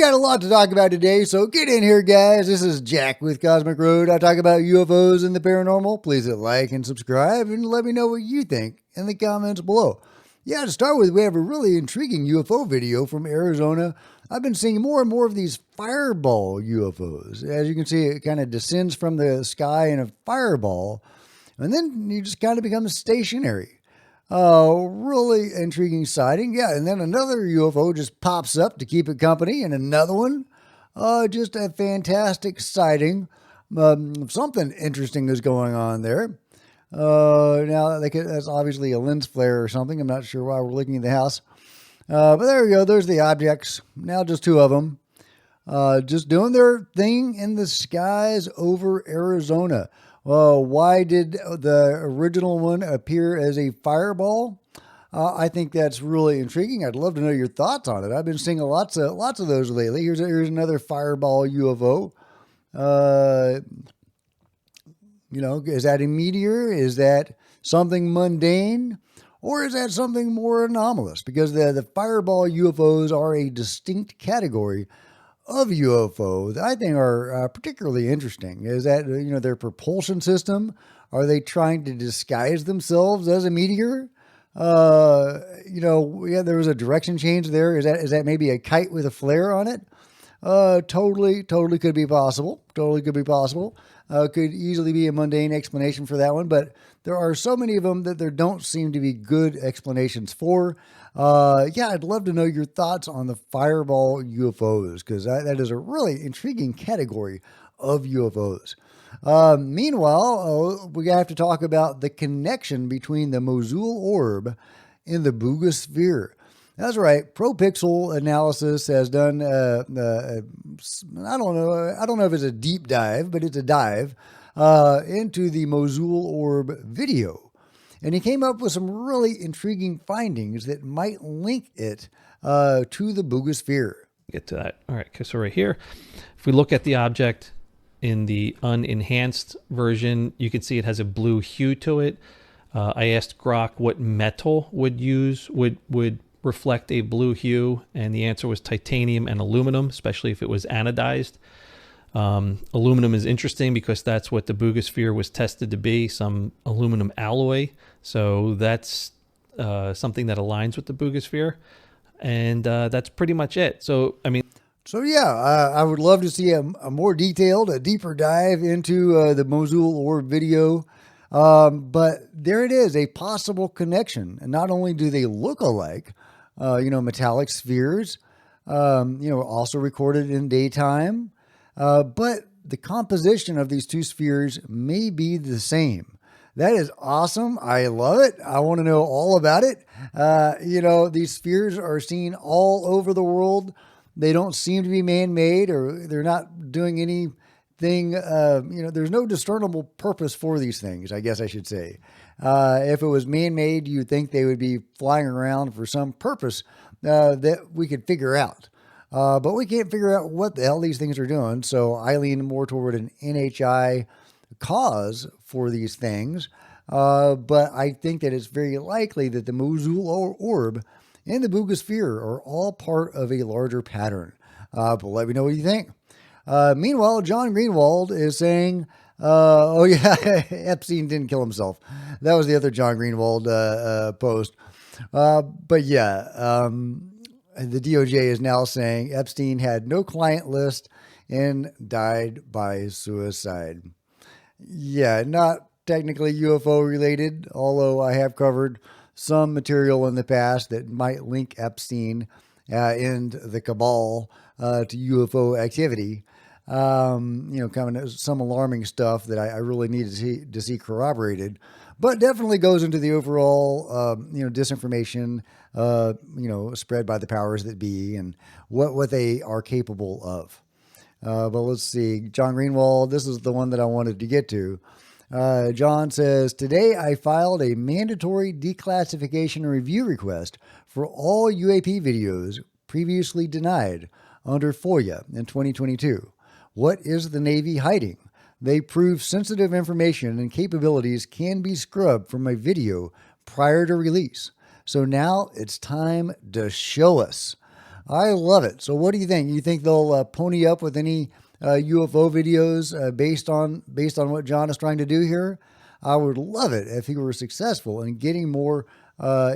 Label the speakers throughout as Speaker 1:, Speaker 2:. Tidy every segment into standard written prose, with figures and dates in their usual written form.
Speaker 1: got a lot to talk about today, so get in here, guys. This is Jack with Cosmic Road. I talk about UFOs and the paranormal. Please hit like and subscribe and let me know what you think in the comments below. Yeah, to start with, we have a really intriguing UFO video from Arizona. I've been seeing more and more of these fireball UFOs. As you can see, it kind of descends from the sky in a fireball, and then you just kind of become stationary. Really intriguing sighting. Yeah, and then another UFO just pops up to keep it company, and another one. Just a fantastic sighting. Something interesting is going on there. Now, that's obviously a lens flare or something. I'm not sure why we're looking at the house. But there we go. There's the objects. Now just two of them. Just doing their thing in the skies over Arizona. Why did the original one appear as a fireball? I think that's really intriguing. I'd love to know your thoughts on it. I've been seeing lots of those lately. Here's another fireball UFO. Is that a meteor? Is that something mundane? Or is that something more anomalous? Because the fireball UFOs are a distinct category of UFO that I think are particularly interesting. Is that, their propulsion system? Are they trying to disguise themselves as a meteor? There was a direction change there. Is that maybe a kite with a flare on it? Totally could be possible. Totally could be possible. Could easily be a mundane explanation for that one, but there are so many of them that there don't seem to be good explanations for. I'd love to know your thoughts on the fireball UFOs, because that is a really intriguing category of UFOs. Meanwhile, we have to talk about the connection between the Mosul orb and the Boogosphere. That's right. ProPixel Analysis has done, I don't know if it's a deep dive, but it's a dive into the Mosul orb video. And he came up with some really intriguing findings that might link it to the Boogosphere.
Speaker 2: Get to that. All right, so right here, if we look at the object in the unenhanced version, you can see it has a blue hue to it. I asked Grok what metal would reflect a blue hue, and the answer was titanium and aluminum, especially if it was anodized. Aluminum is interesting because that's what the Boogosphere was tested to be, some aluminum alloy. So that's something that aligns with the Boogosphere. And that's pretty much it. So,
Speaker 1: I would love to see a more detailed, a deeper dive into the Mosul orb video. But there it is, a possible connection. And not only do they look alike, metallic spheres, also recorded in daytime. But the composition of these two spheres may be the same. That is awesome. I love it. I want to know all about it. These spheres are seen all over the world. They don't seem to be man-made, or they're not doing anything. There's no discernible purpose for these things, I guess I should say. If it was man-made, you'd think they would be flying around for some purpose that we could figure out. But we can't figure out what the hell these things are doing. So I lean more toward an NHI cause for these things. But I think that it's very likely that the Mosul orb and the Boogosphere are all part of a larger pattern. But let me know what you think. Meanwhile, John Greenwald is saying, Epstein didn't kill himself. That was the other John Greenwald post. The DOJ is now saying Epstein had no client list and died by suicide. Yeah, not technically UFO related, although I have covered some material in the past that might link Epstein and the cabal to UFO activity. Coming some alarming stuff that I really need to see corroborated, but definitely goes into the overall, disinformation, spread by the powers that be and what they are capable of. But let's see, John Greenwald, this is the one that I wanted to get to. John says, today I filed a mandatory declassification review request for all UAP videos previously denied under FOIA in 2022. What is the Navy hiding? They prove sensitive information and capabilities can be scrubbed from a video prior to release. So now it's time to show us. I love it. So, what do you think? You think they'll pony up with any UFO videos based on what John is trying to do here? I would love it if he were successful in getting more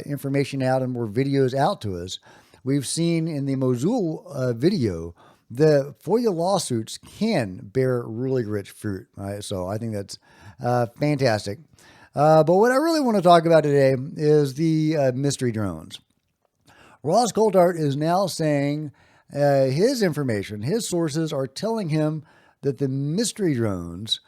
Speaker 1: information out and more videos out to us. We've seen in the Mosul video the FOIA lawsuits can bear really rich fruit. Right? So I think that's fantastic. But what I really want to talk about today is the mystery drones. Ross Coulthart is now saying his information, his sources are telling him that the mystery drones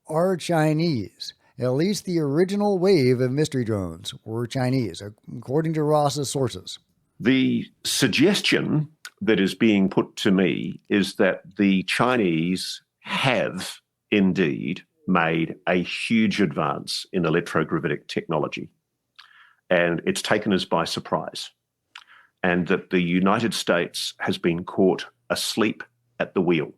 Speaker 1: are Chinese. At least the original wave of mystery drones were Chinese, according to Ross's sources.
Speaker 3: The suggestion that is being put to me is that the Chinese have indeed made a huge advance in electrogravitic technology, and it's taken us by surprise, and that the United States has been caught asleep at the wheel.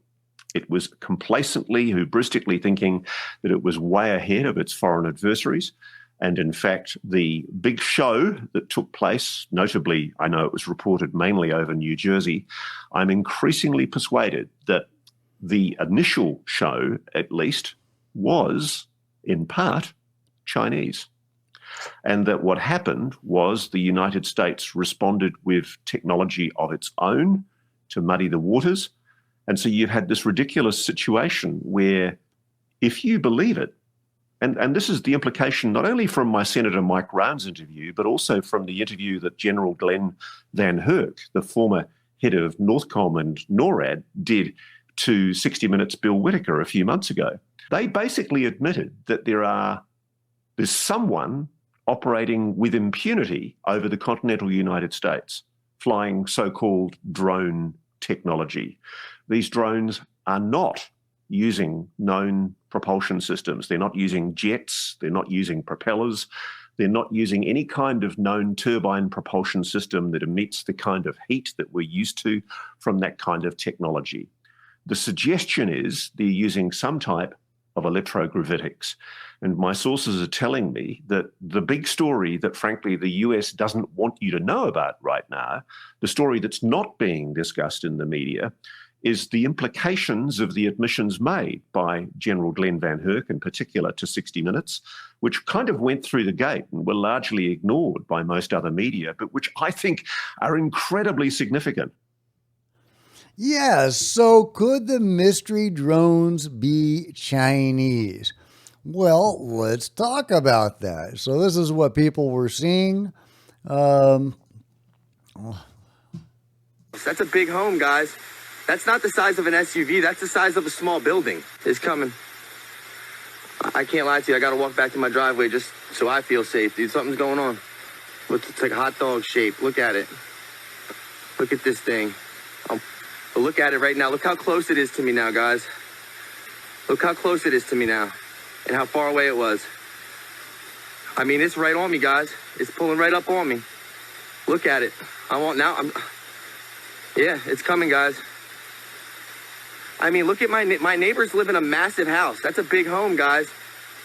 Speaker 3: It was complacently, hubristically thinking that it was way ahead of its foreign adversaries. And in fact, the big show that took place, notably, I know it was reported mainly over New Jersey, I'm increasingly persuaded that the initial show, at least, was, in part, Chinese. And that what happened was the United States responded with technology of its own to muddy the waters. And so you had this ridiculous situation where, if you believe it, and this is the implication not only from my Senator Mike Rounds interview, but also from the interview that General Glenn Van Herk, the former head of Northcom and NORAD, did to 60 Minutes Bill Whitaker a few months ago. They basically admitted that there's someone operating with impunity over the continental United States, flying so-called drone technology. These drones are not using known propulsion systems. They're not using jets. They're not using propellers. They're not using any kind of known turbine propulsion system that emits the kind of heat that we're used to from that kind of technology. The suggestion is they're using some type of electrogravitics. And my sources are telling me that the big story that, frankly, the US doesn't want you to know about right now, the story that's not being discussed in the media, is the implications of the admissions made by General Glenn Van Herk, in particular, to 60 Minutes, which kind of went through the gate and were largely ignored by most other media, but which I think are incredibly significant.
Speaker 1: Yeah, so could the mystery drones be Chinese? Well, let's talk about that. So this is what people were seeing.
Speaker 4: That's a big home, guys. That's not the size of an SUV. That's the size of a small building. It's coming. I can't lie to you. I got to walk back to my driveway just so I feel safe, dude. Something's going on. It's like a hot dog shape. Look at it. Look at this thing. But look at it right now. Look how close it is to me now, guys. Look how close it is to me now and how far away it was. I mean, it's right on me, guys. It's pulling right up on me. Look at it. Yeah, it's coming, guys. I mean, look at my neighbors live in a massive house. That's a big home, guys.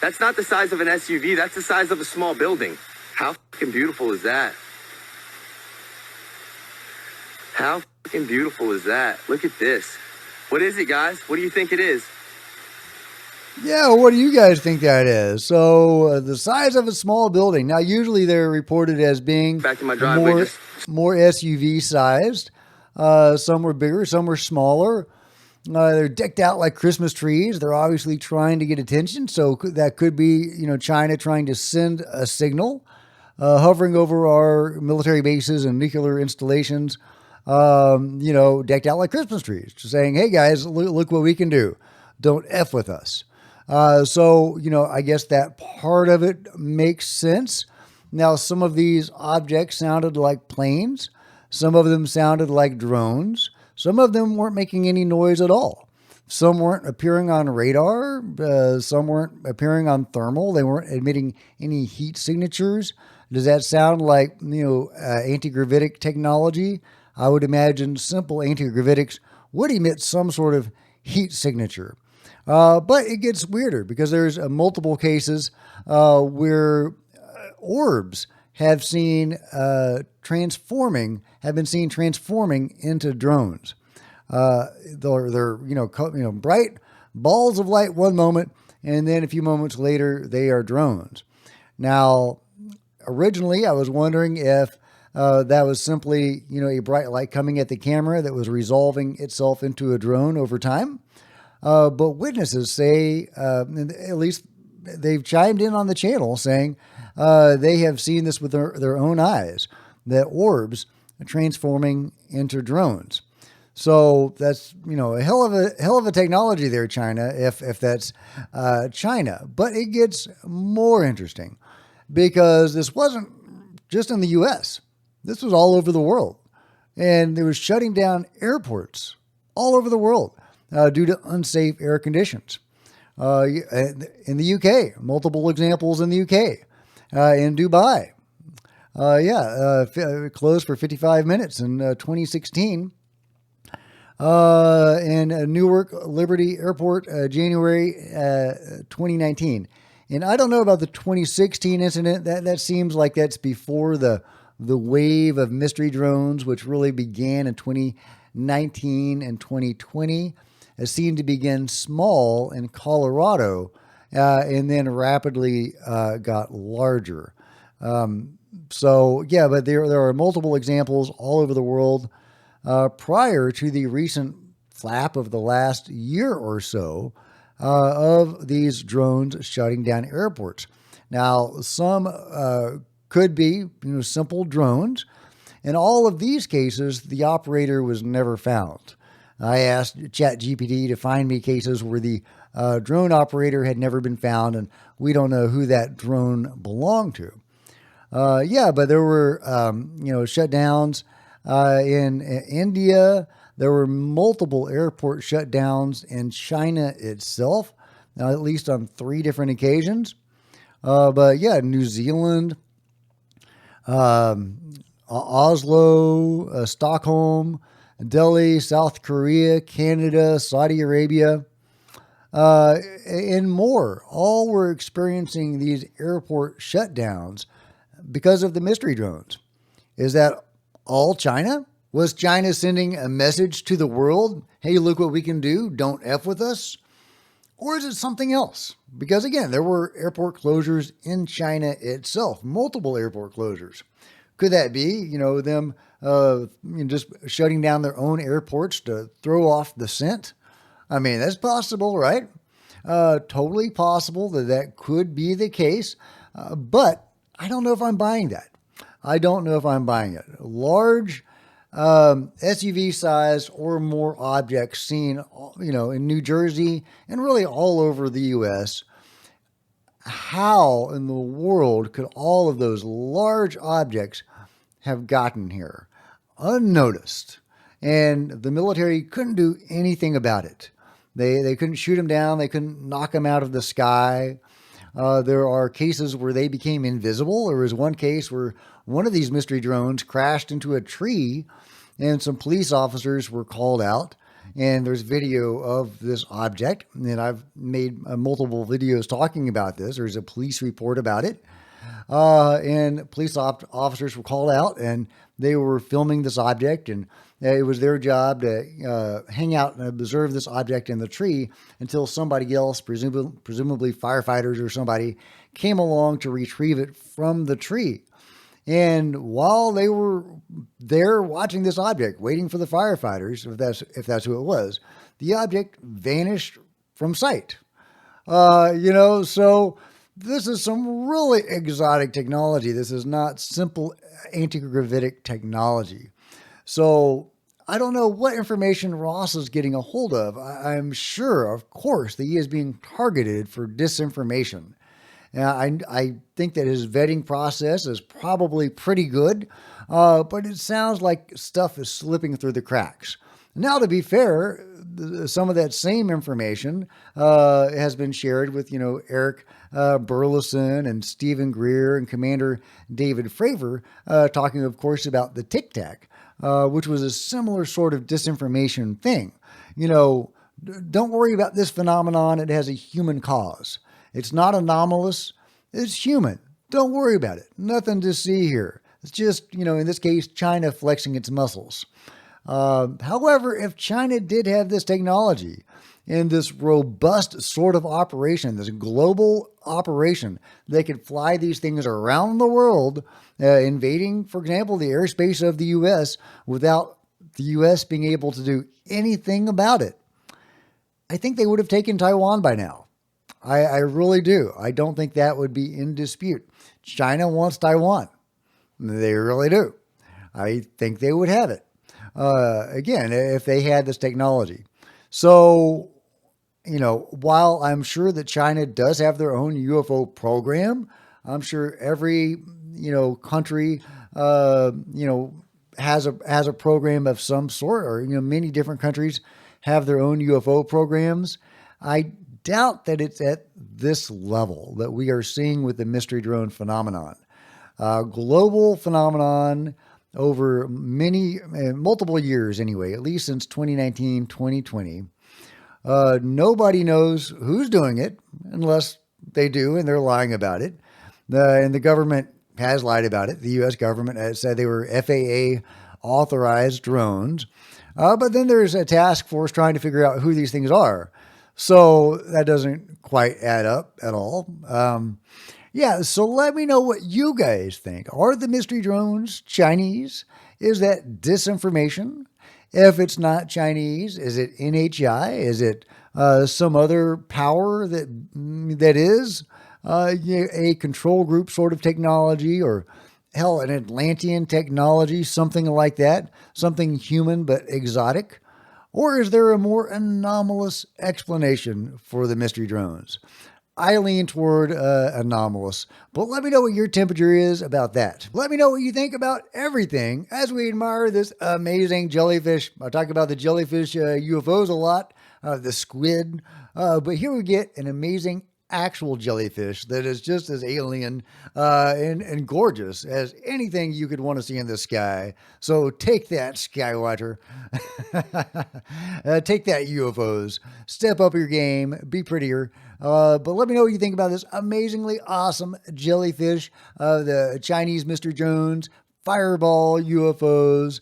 Speaker 4: That's not the size of an SUV. That's the size of a small building. How fucking beautiful is that? How fucking beautiful is that? Look at this. What is it, guys? What do you think it is?
Speaker 1: Yeah, what do you guys think that is? So the size of a small building. Now, usually they're reported as being
Speaker 4: Back to my driveway.
Speaker 1: more SUV sized. Some were bigger, some were smaller. They're decked out like Christmas trees. They're obviously trying to get attention. So that could be, China trying to send a signal, hovering over our military bases and nuclear installations, decked out like Christmas trees, just saying, hey guys, look what we can do. Don't F with us. I guess that part of it makes sense. Now, some of these objects sounded like planes. Some of them sounded like drones. Some of them weren't making any noise at all. Some weren't appearing on radar. Some weren't appearing on thermal. They weren't emitting any heat signatures. Does that sound like, anti-gravitic technology? I would imagine simple anti-gravitics would emit some sort of heat signature. But it gets weirder because there's multiple cases where orbs have been seen transforming into drones. They're bright balls of light one moment, and then a few moments later they are drones. Now, originally I was wondering if that was simply a bright light coming at the camera that was resolving itself into a drone over time. But witnesses say, at least they've chimed in on the channel saying they have seen this with their own eyes, that orbs are transforming into drones. So that's a hell of a technology there, China, if that's China. But it gets more interesting because this wasn't just in the U.S. This was all over the world, and they were shutting down airports all over the world due to unsafe air conditions. In the UK, multiple examples in the UK, in Dubai, closed for 55 minutes in 2016. And Newark Liberty Airport, January 2019. And I don't know about the 2016 incident. That seems like that's before the wave of mystery drones, which really began in 2019 and 2020. It seemed to begin small in Colorado and then rapidly got larger. But there are multiple examples all over the world. Prior to the recent flap of the last year or so of these drones shutting down airports. Now, some could be simple drones. In all of these cases, the operator was never found. I asked ChatGPT to find me cases where the drone operator had never been found, and we don't know who that drone belonged to. But there were shutdowns. In India, there were multiple airport shutdowns in China itself, at least on 3 different occasions. New Zealand, Oslo, Stockholm, Delhi, South Korea, Canada, Saudi Arabia, and more. All were experiencing these airport shutdowns because of the mystery drones. Is that all China? Was China sending a message to the world? Hey, look what we can do. Don't F with us. Or is it something else? Because again, there were airport closures in China itself, multiple airport closures. Could that be, them just shutting down their own airports to throw off the scent? I mean, that's possible, right? Totally possible that could be the case. But I don't know if I'm buying that. Large SUV size or more objects seen, in New Jersey and really all over the U.S. How in the world could all of those large objects have gotten here unnoticed? And the military couldn't do anything about it. They couldn't shoot them down. They couldn't knock them out of the sky. There are cases where they became invisible. There was one case where one of these mystery drones crashed into a tree and some police officers were called out. And there's video of this object. And I've made multiple videos talking about this. There's a police report about it. And police officers were called out and they were filming this object. And it was their job to hang out and observe this object in the tree until somebody else, presumably firefighters or somebody, came along to retrieve it from the tree. And while they were there watching this object, waiting for the firefighters, if that's who it was, the object vanished from sight. So this is some really exotic technology. This is not simple anti-gravitic technology. So I don't know what information Ross is getting a hold of. I'm sure, of course, that he is being targeted for disinformation. I think that his vetting process is probably pretty good, but it sounds like stuff is slipping through the cracks. Now, to be fair, some of that same information has been shared with, Eric Burleson and Stephen Greer and Commander David Fravor, talking, of course, about the Tic Tac, which was a similar sort of disinformation thing. Don't worry about this phenomenon. It has a human cause. It's not anomalous. It's human. Don't worry about it. Nothing to see here. It's just, in this case, China flexing its muscles. However, if China did have this technology in this robust sort of operation, this global operation, they could fly these things around the world, invading, for example, the airspace of the U.S. without the U.S. being able to do anything about it. I think they would have taken Taiwan by now. I really do. I don't think that would be in dispute. China wants Taiwan. They really do. I think they would have it. Again, if they had this technology. So, while I'm sure that China does have their own UFO program, I'm sure every, country, has a program of some sort, or, many different countries have their own UFO programs. I doubt that it's at this level that we are seeing with the mystery drone phenomenon. Global phenomenon over multiple years anyway, at least since 2019, 2020. Nobody knows who's doing it unless they do and they're lying about it. And the government has lied about it. The U.S. government has said they were FAA authorized drones. But then there's a task force trying to figure out who these things are. So that doesn't quite add up at all. So let me know what you guys think. Are the mystery drones Chinese? Is that disinformation? If it's not Chinese, is it NHI? Is it some other power that is a control group sort of technology, or hell, an Atlantean technology, something like that, something human but exotic? Or is there a more anomalous explanation for the mystery drones? I lean toward anomalous, but let me know what your temperature is about that. Let me know what you think about everything as we admire this amazing jellyfish. I talk about the jellyfish UFOs a lot, the squid, but here we get an amazing actual jellyfish that is just as alien and gorgeous as anything you could want to see in the sky. So take that, Skywatcher. Take that, UFOs. Step up your game. Be prettier. But let me know what you think about this amazingly awesome jellyfish, the Chinese Mr. Jones, fireball UFOs,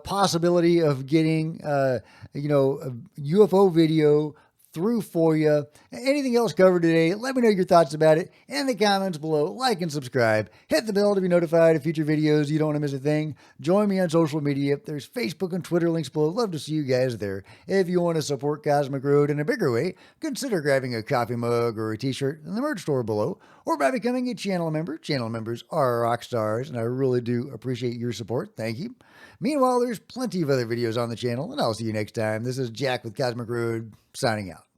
Speaker 1: possibility of getting, a UFO video through FOIA. Anything else covered today, let me know your thoughts about it in the comments below. Like and subscribe. Hit the bell to be notified of future videos. You don't want to miss a thing. Join me on social media. There's Facebook and Twitter links below. Love to see you guys there. If you want to support Cosmic Road in a bigger way, consider grabbing a coffee mug or a t-shirt in the merch store below, or by becoming a channel member. Channel members are rock stars, and I really do appreciate your support. Thank you. Meanwhile, there's plenty of other videos on the channel, and I'll see you next time. This is Jack with Cosmic Road, signing out.